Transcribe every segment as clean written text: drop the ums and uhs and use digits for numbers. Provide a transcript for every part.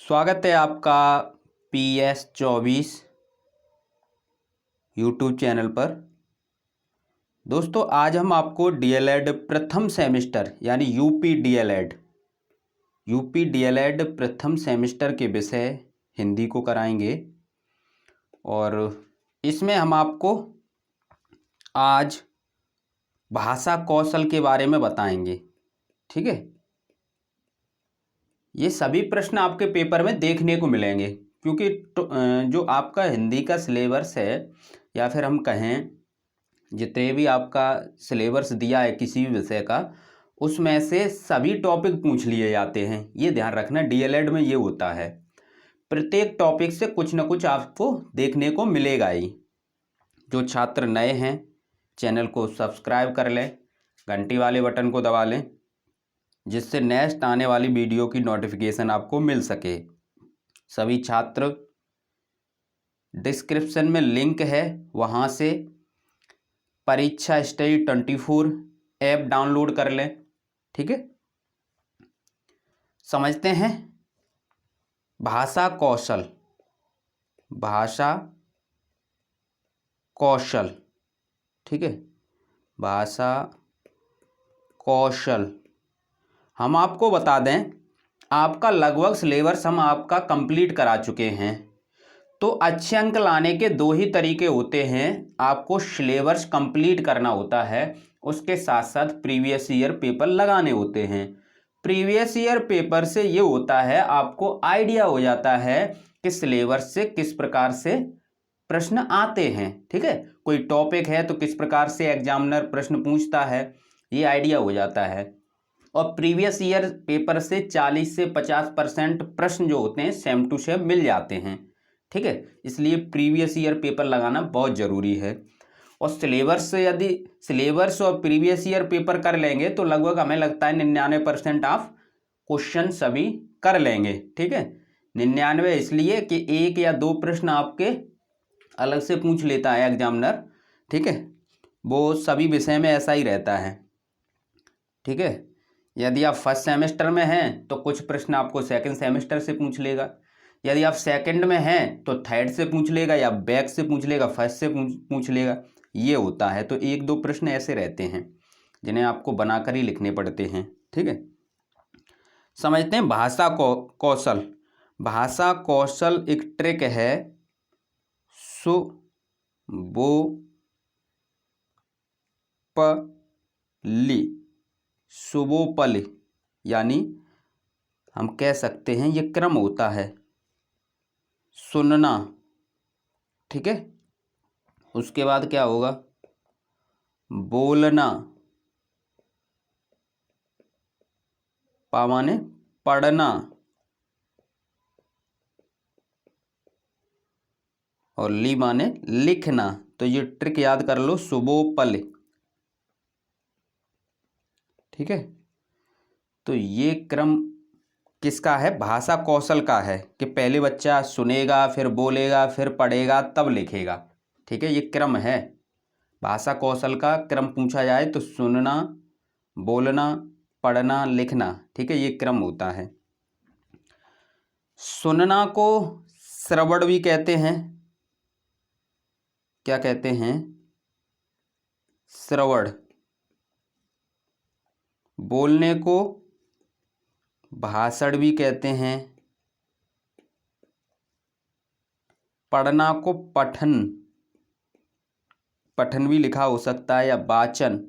स्वागत है आपका PS24 यूट्यूब चैनल पर। दोस्तों, आज हम आपको डीएलएड प्रथम सेमेस्टर यानी यूपी डीएलएड प्रथम सेमेस्टर के विषय हिंदी को कराएंगे और इसमें हम आपको आज भाषा कौशल के बारे में बताएंगे। ठीक है, ये सभी प्रश्न आपके पेपर में देखने को मिलेंगे क्योंकि जो आपका हिंदी का सिलेबस है या फिर हम कहें जितने भी आपका सिलेबस दिया है किसी भी विषय का, उसमें से सभी टॉपिक पूछ लिए जाते हैं। ये ध्यान रखना, डीएलएड में ये होता है, प्रत्येक टॉपिक से कुछ ना कुछ आपको देखने को मिलेगा ही। जो छात्र नए हैं चैनल को सब्सक्राइब कर लें, घंटी वाले बटन को दबा लें जिससे नेक्स्ट आने वाली वीडियो की नोटिफिकेशन आपको मिल सके। सभी छात्र डिस्क्रिप्शन में लिंक है, वहाँ से परीक्षा स्टडी 24 ऐप डाउनलोड कर लें। ठीक है, समझते हैं भाषा कौशल। ठीक है, भाषा कौशल हम आपको बता दें, आपका लगभग सिलेबस हम आपका कंप्लीट करा चुके हैं। तो अच्छे अंक लाने के दो ही तरीके होते हैं, आपको सिलेबस कंप्लीट करना होता है, उसके साथ साथ प्रीवियस ईयर पेपर लगाने होते हैं। प्रीवियस ईयर पेपर से ये होता है, आपको आइडिया हो जाता है कि सिलेबस से किस प्रकार से प्रश्न आते हैं। ठीक है, कोई टॉपिक है तो किस प्रकार से एग्जामिनर प्रश्न पूछता है, ये आइडिया हो जाता है। और प्रीवियस ईयर पेपर से 40 से 50% प्रश्न जो होते हैं सेम टू सेम मिल जाते हैं। ठीक है, इसलिए प्रीवियस ईयर पेपर लगाना बहुत ज़रूरी है। और सिलेबस से यदि सिलेबस और प्रीवियस ईयर पेपर कर लेंगे तो लगभग हमें लगता है 99% आप क्वेश्चन सभी कर लेंगे। ठीक है, 99 इसलिए कि एक या दो प्रश्न आपके अलग से पूछ लेता है एग्जामिनर। ठीक है, वो सभी विषय में ऐसा ही रहता है। ठीक है, यदि आप फर्स्ट सेमेस्टर में हैं तो कुछ प्रश्न आपको सेकंड सेमेस्टर से पूछ लेगा, यदि आप सेकंड में हैं तो थर्ड से पूछ लेगा, या बैक से पूछ लेगा, फर्स्ट से पूछ लेगा। ये होता है, तो एक दो प्रश्न ऐसे रहते हैं जिन्हें आपको बनाकर ही लिखने पड़ते हैं। ठीक है, समझते हैं भाषा कौशल। भाषा कौशल एक ट्रिक है, सुबोपली यानी हम कह सकते हैं ये क्रम होता है। सुनना, ठीक है, उसके बाद क्या होगा, बोलना, पा माने पढ़ना, और ली माने लिखना। तो ये ट्रिक याद कर लो, सुबोपल। ठीक है, तो ये क्रम किसका है, भाषा कौशल का है कि पहले बच्चा सुनेगा, फिर बोलेगा, फिर पढ़ेगा, तब लिखेगा। ठीक है, ये क्रम है भाषा कौशल का। क्रम पूछा जाए तो सुनना, बोलना, पढ़ना, लिखना। ठीक है, ये क्रम होता है। सुनना को श्रवण भी कहते हैं। क्या कहते हैं, श्रवण। बोलने को भाषण भी कहते हैं। पढ़ना को पठन, पठन भी लिखा हो सकता है, या वाचन।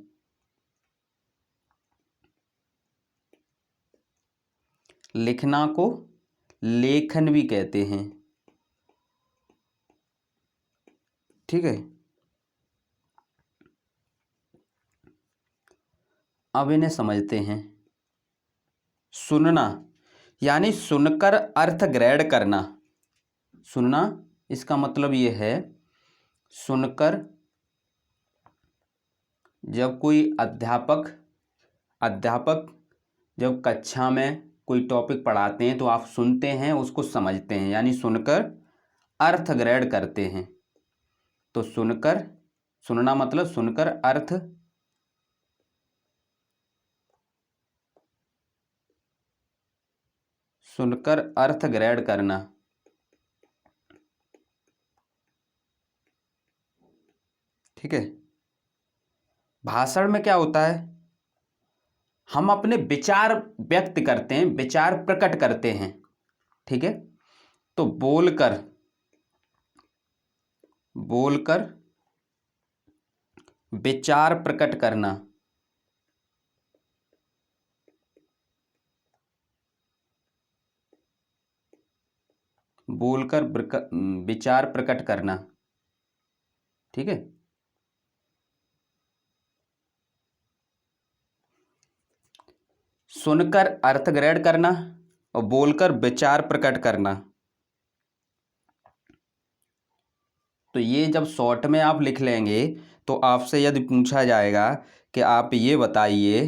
लिखना को लेखन भी कहते हैं। ठीक है, अब इन्हें समझते हैं। सुनना यानी सुनकर अर्थ ग्रहण करना। सुनना इसका मतलब ये है, सुनकर जब कोई अध्यापक जब कक्षा में कोई टॉपिक पढ़ाते हैं तो आप सुनते हैं, उसको समझते हैं, यानी सुनकर अर्थ ग्रहण करते हैं। तो सुनना मतलब सुनकर अर्थ सुनकर अर्थ ग्रहण करना। ठीक है। भाषण में क्या होता है, हम अपने विचार व्यक्त करते हैं, विचार प्रकट करते हैं। ठीक है। तो बोलकर विचार प्रकट करना। बोलकर विचार प्रकट करना। ठीक है। सुनकर अर्थ ग्रहण करना और बोलकर विचार प्रकट करना। तो ये जब शॉर्ट में आप लिख लेंगे तो आपसे यदि पूछा जाएगा कि आप ये बताइए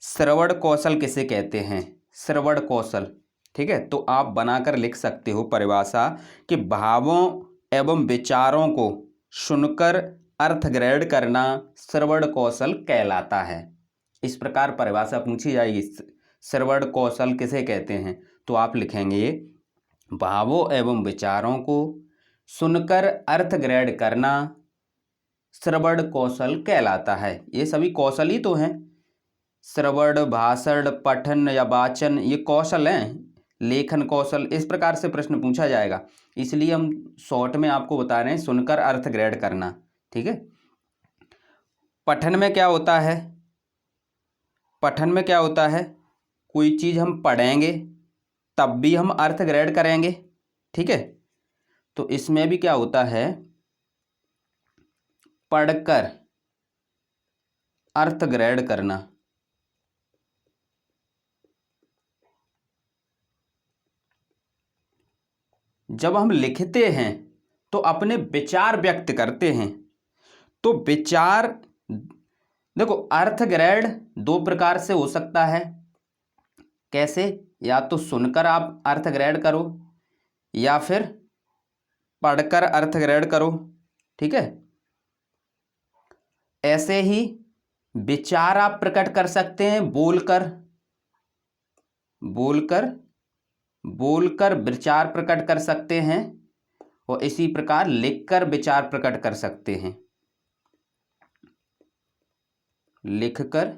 श्रवण कौशल किसे कहते हैं, श्रवण कौशल। ठीक है। तो आप बनाकर लिख सकते हो परिभाषा कि भावों एवं विचारों को सुनकर अर्थ ग्रहण करना श्रवण कौशल कहलाता है। इस प्रकार परिभाषा पूछी जाएगी, श्रवण कौशल किसे कहते हैं, तो आप लिखेंगे भावों एवं विचारों को सुनकर अर्थ ग्रहण करना श्रवण कौशल कहलाता है। ये सभी कौशल ही तो हैं, श्रवण, भाषण, पठन या वाचन, ये कौशल हैं, लेखन कौशल। इस प्रकार से प्रश्न पूछा जाएगा, इसलिए हम शॉर्ट में आपको बता रहे हैं सुनकर अर्थ ग्रहण करना। ठीक है। पठन में क्या होता है, पठन में क्या होता है, कोई चीज़ हम पढ़ेंगे तब भी हम अर्थ ग्रहण करेंगे। ठीक है। तो इसमें भी क्या होता है, पढ़कर अर्थ ग्रहण करना। जब हम लिखते हैं तो अपने विचार व्यक्त करते हैं। तो विचार देखो, अर्थ ग्रहण दो प्रकार से हो सकता है। कैसे, या तो सुनकर आप अर्थ ग्रहण करो या फिर पढ़कर अर्थ ग्रहण करो। ठीक है। ऐसे ही विचार आप प्रकट कर सकते हैं बोलकर विचार प्रकट कर सकते हैं, और इसी प्रकार लिखकर विचार प्रकट कर सकते हैं, लिखकर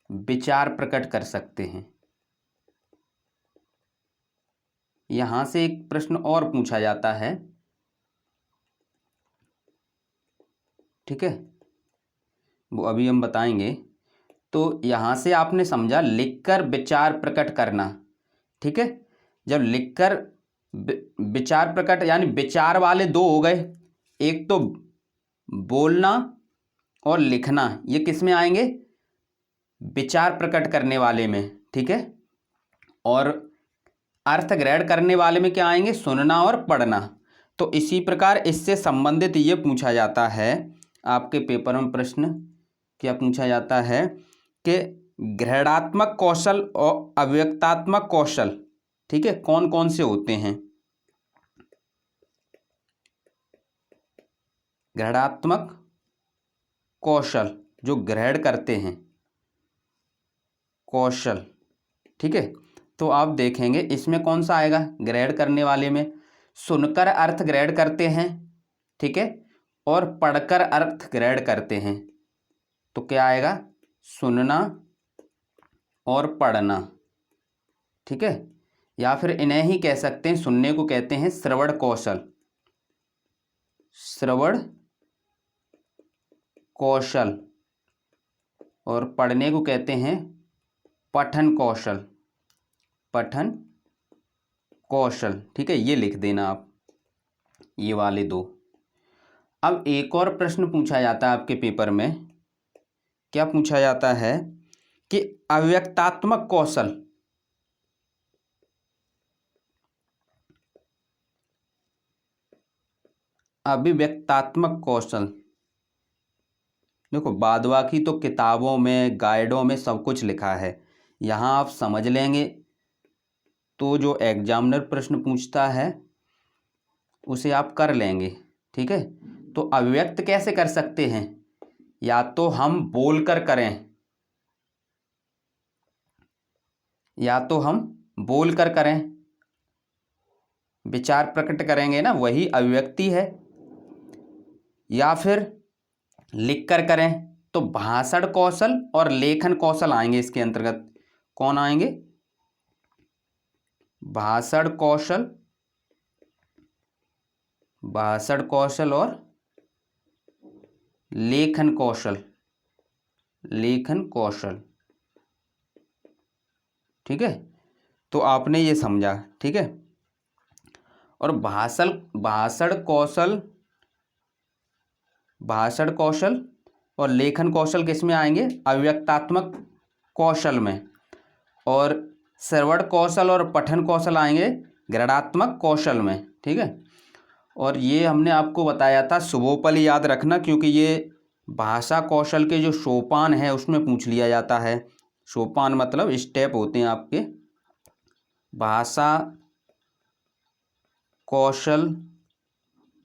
विचार प्रकट कर सकते हैं। यहां से एक प्रश्न और पूछा जाता है। ठीक है, वो अभी हम बताएंगे। तो यहां से आपने समझा लिखकर विचार प्रकट करना। ठीक है। जब लिखकर विचार प्रकट, यानी विचार वाले दो हो गए, एक तो बोलना और लिखना, ये किस में आएंगे, विचार प्रकट करने वाले में। ठीक है। और अर्थ ग्रहण करने वाले में क्या आएंगे, सुनना और पढ़ना। तो इसी प्रकार इससे संबंधित ये पूछा जाता है आपके पेपर में प्रश्न, क्या पूछा जाता है कि ग्रहणात्मक कौशल और अव्यक्तात्मक कौशल, ठीक है, कौन कौन से होते हैं। ग्रहणात्मक कौशल जो ग्रहण करते हैं, कौशल। ठीक है। तो आप देखेंगे इसमें कौन सा आएगा, ग्रहण करने वाले में सुनकर अर्थ ग्रहण करते हैं। ठीक है। और पढ़कर अर्थ ग्रहण करते हैं। तो क्या आएगा, सुनना और पढ़ना। ठीक है। या फिर इन्हें ही कह सकते हैं, सुनने को कहते हैं श्रवण कौशल, श्रवण कौशल, और पढ़ने को कहते हैं पठन कौशल, पठन कौशल। ठीक है, ये लिख देना आप, ये वाले दो। अब एक और प्रश्न पूछा जाता है आपके पेपर में, क्या पूछा जाता है कि अव्यक्तात्मक कौशल, अभिव्यक्तात्मक कौशल। देखो, बाद बाकी तो किताबों में, गाइडों में सब कुछ लिखा है, यहाँ आप समझ लेंगे तो जो एग्जामिनर प्रश्न पूछता है उसे आप कर लेंगे। ठीक है। तो अभिव्यक्त कैसे कर सकते हैं, या तो हम बोलकर करें, या तो हम बोल कर करें, विचार प्रकट करेंगे ना, वही अभिव्यक्ति है। या फिर लिख कर करें तो भाषण कौशल और लेखन कौशल आएंगे इसके अंतर्गत। कौन आएंगे? भाषण कौशल, भाषण कौशल और लेखन कौशल, लेखन कौशल। ठीक है, तो आपने ये समझा। ठीक है, और भाषण भाषण कौशल, भाषण कौशल और लेखन कौशल किस में आएंगे? अव्यक्तात्मक कौशल में। और श्रवण कौशल और पठन कौशल आएंगे ग्रहणात्मक कौशल में। ठीक है, और ये हमने आपको बताया था शुभोपलि, याद रखना, क्योंकि ये भाषा कौशल के जो सोपान है उसमें पूछ लिया जाता है। सोपान मतलब स्टेप होते हैं आपके भाषा कौशल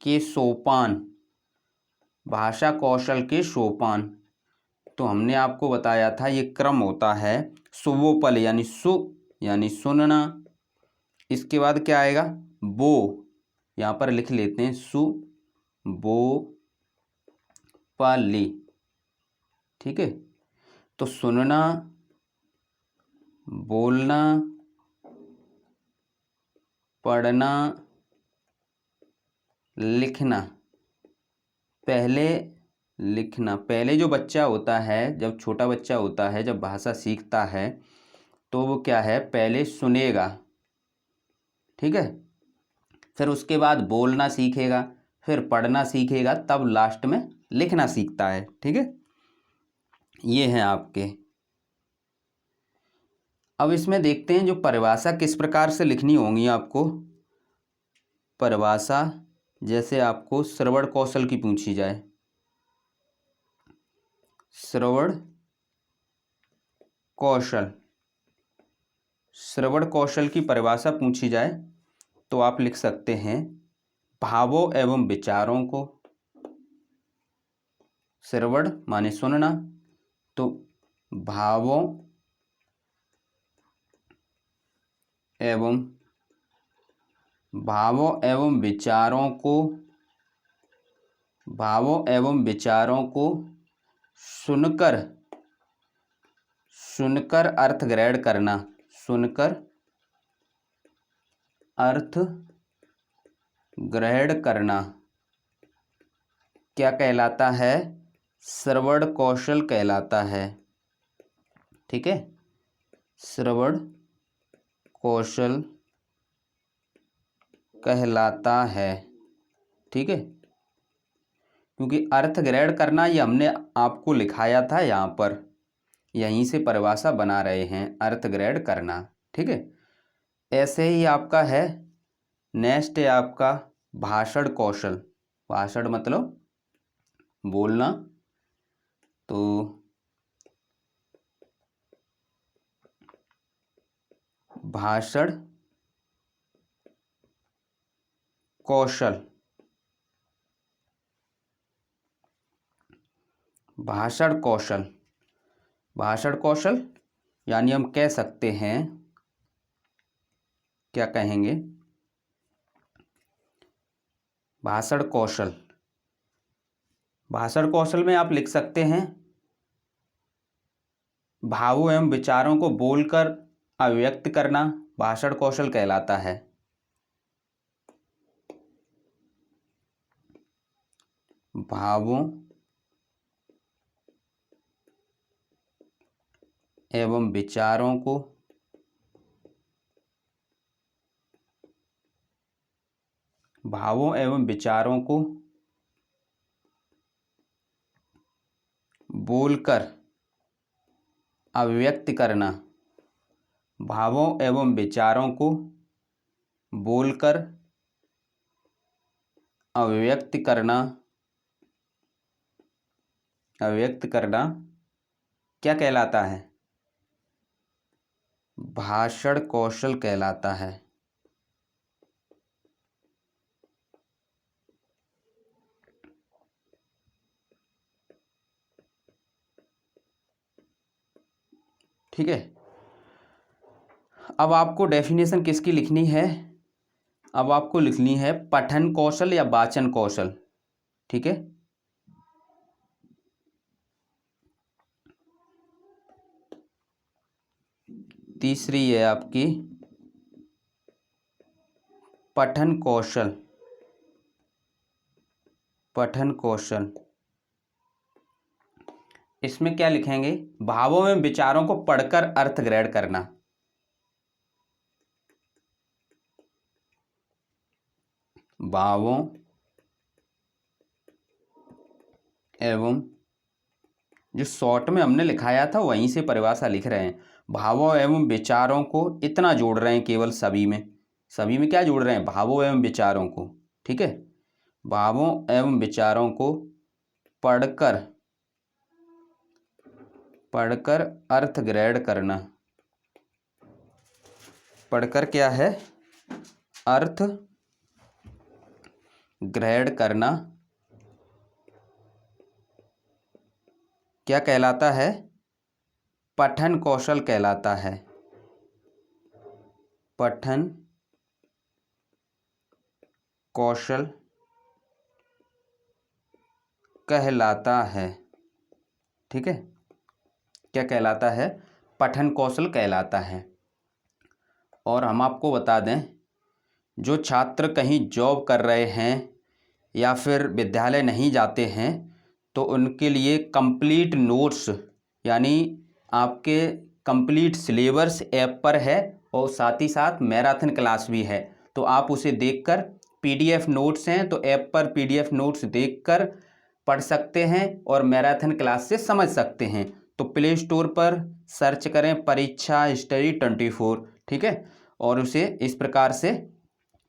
के सोपान, भाषा कौशल के सोपान। तो हमने आपको बताया था ये क्रम होता है शुभोपल, यानी सु यानी सुनना। इसके बाद क्या आएगा? बो, यहाँ पर लिख लेते हैं सु बो पली। ठीक है, तो सुनना, बोलना, पढ़ना, लिखना। पहले लिखना, पहले जो बच्चा होता है, जब छोटा बच्चा होता है, जब भाषा सीखता है तो वो क्या है, पहले सुनेगा। ठीक है, फिर उसके बाद बोलना सीखेगा, फिर पढ़ना सीखेगा, तब लास्ट में लिखना सीखता है। ठीक है, ये हैं आपके। अब इसमें देखते हैं जो परिभाषा किस प्रकार से लिखनी होंगी आपको। परिभाषा जैसे आपको श्रवण कौशल की पूछी जाए, श्रवण कौशल, श्रवण कौशल की परिभाषा पूछी जाए तो आप लिख सकते हैं भावों एवं विचारों को, श्रवण माने सुनना, तो भावों एवं विचारों को, भावों एवं विचारों को सुनकर, सुनकर अर्थ ग्रहण करना, सुनकर अर्थ ग्रहण करना क्या कहलाता है? श्रवण कौशल कहलाता है। ठीक है, श्रवण कौशल कहलाता है। ठीक है, क्योंकि अर्थ ग्रहण करना ये हमने आपको लिखाया था यहाँ पर, यहीं से परिभाषा बना रहे हैं, अर्थ ग्रहण करना। ठीक है, ऐसे ही आपका है, नेक्स्ट है आपका भाषण कौशल। भाषण मतलब बोलना, तो भाषण कौशल, भाषण कौशल, भाषण कौशल यानी हम कह सकते हैं, क्या कहेंगे? भाषण कौशल, भाषण कौशल में आप लिख सकते हैं भावों एवं विचारों को बोलकर अभिव्यक्त करना भाषण कौशल कहलाता है। भावों एवं विचारों को भावों एवं विचारों को बोलकर अभिव्यक्त करना, भावों एवं विचारों को बोलकर अभिव्यक्त करना, अभिव्यक्त करना क्या कहलाता है? भाषण कौशल कहलाता है। ठीक है, अब आपको डेफिनेशन किसकी लिखनी है? अब आपको लिखनी है पठन कौशल या वाचन कौशल। ठीक है, तीसरी है आपकी पठन कौशल। पठन कौशल इसमें क्या लिखेंगे? भावों में विचारों को पढ़कर अर्थ ग्रहण करना। भावों एवं, जो शॉर्ट में हमने लिखाया था वहीं से परिभाषा लिख रहे हैं। भावों एवं विचारों को इतना जोड़ रहे हैं केवल, सभी में क्या जोड़ रहे हैं? भावों एवं विचारों को। ठीक है, भावों एवं विचारों को पढ़कर अर्थ ग्रहण करना। पढ़कर क्या है? अर्थ ग्रहण करना क्या कहलाता है? पठन कौशल कहलाता है। पठन कौशल कहलाता है। ठीक है, क्या कहलाता है? पठन कौशल कहलाता है। और हम आपको बता दें, जो छात्र कहीं जॉब कर रहे हैं या फिर विद्यालय नहीं जाते हैं तो उनके लिए कंप्लीट नोट्स यानी आपके कंप्लीट सिलेबस ऐप पर है और साथ ही साथ मैराथन क्लास भी है। तो आप उसे देखकर, पीडीएफ नोट्स हैं तो ऐप पर पीडीएफ नोट्स देखकर पढ़ सकते हैं और मैराथन क्लास से समझ सकते हैं। तो प्ले स्टोर पर सर्च करें परीक्षा स्टडी 24। ठीक है, और उसे इस प्रकार से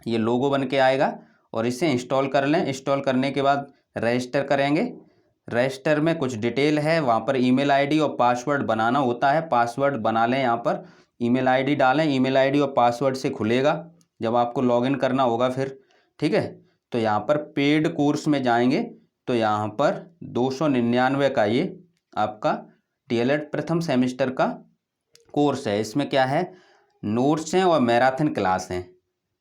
ये लोगो बन के आएगा और इसे इंस्टॉल कर लें। इंस्टॉल करने के बाद रजिस्टर करेंगे। रजिस्टर में कुछ डिटेल है, वहाँ पर ईमेल आईडी और पासवर्ड बनाना होता है। पासवर्ड बना लें, यहाँ पर ईमेल आईडी डालें। ईमेल आईडी और पासवर्ड से खुलेगा जब आपको लॉगिन करना होगा फिर। ठीक है, तो यहाँ पर पेड कोर्स में जाएंगे तो यहाँ पर 299 का ये आपका डीएलएड प्रथम सेमेस्टर का कोर्स है। इसमें क्या है? नोट्स हैं और मैराथन क्लास हैं।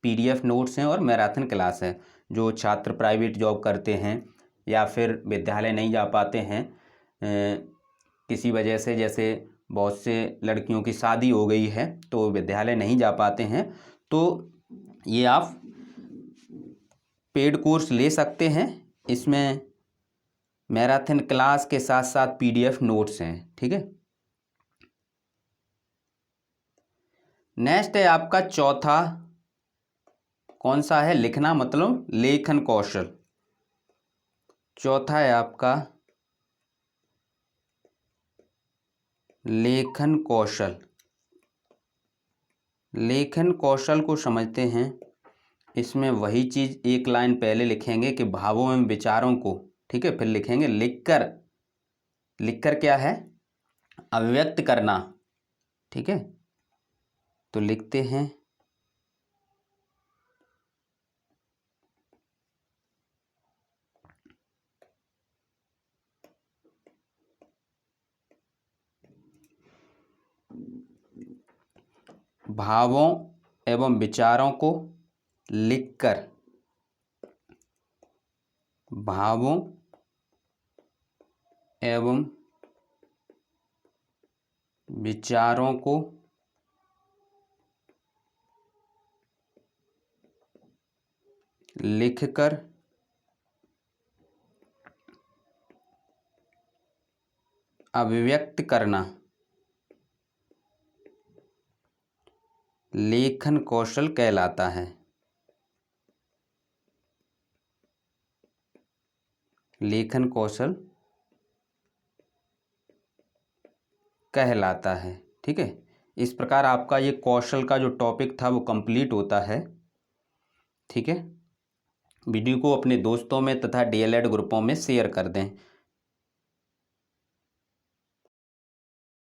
पीडीएफ नोट्स हैं और मैराथन क्लास है। जो छात्र प्राइवेट जॉब करते हैं या फिर विद्यालय नहीं जा पाते हैं किसी वजह से, जैसे बहुत से लड़कियों की शादी हो गई है तो विद्यालय नहीं जा पाते हैं, तो ये आप पेड कोर्स ले सकते हैं। इसमें मैराथन क्लास के साथ साथ पीडीएफ नोट्स हैं। ठीक है, नेक्स्ट है आपका चौथा, कौन सा है? लिखना मतलब लेखन कौशल। चौथा है आपका लेखन कौशल। लेखन कौशल को समझते हैं। इसमें वही चीज़ एक लाइन पहले लिखेंगे कि भावों एवं विचारों को, ठीक है, फिर लिखेंगे लिखकर। लिखकर क्या है? अभिव्यक्त करना। ठीक है, तो लिखते हैं भावों एवं विचारों को लिखकर, भावों एवं विचारों को लिखकर अभिव्यक्त करना लेखन कौशल कहलाता है। लेखन कौशल कहलाता है। ठीक है, इस प्रकार आपका ये कौशल का जो टॉपिक था वो कंप्लीट होता है। ठीक है, वीडियो को अपने दोस्तों में तथा डीएलएड ग्रुपों में शेयर कर दें।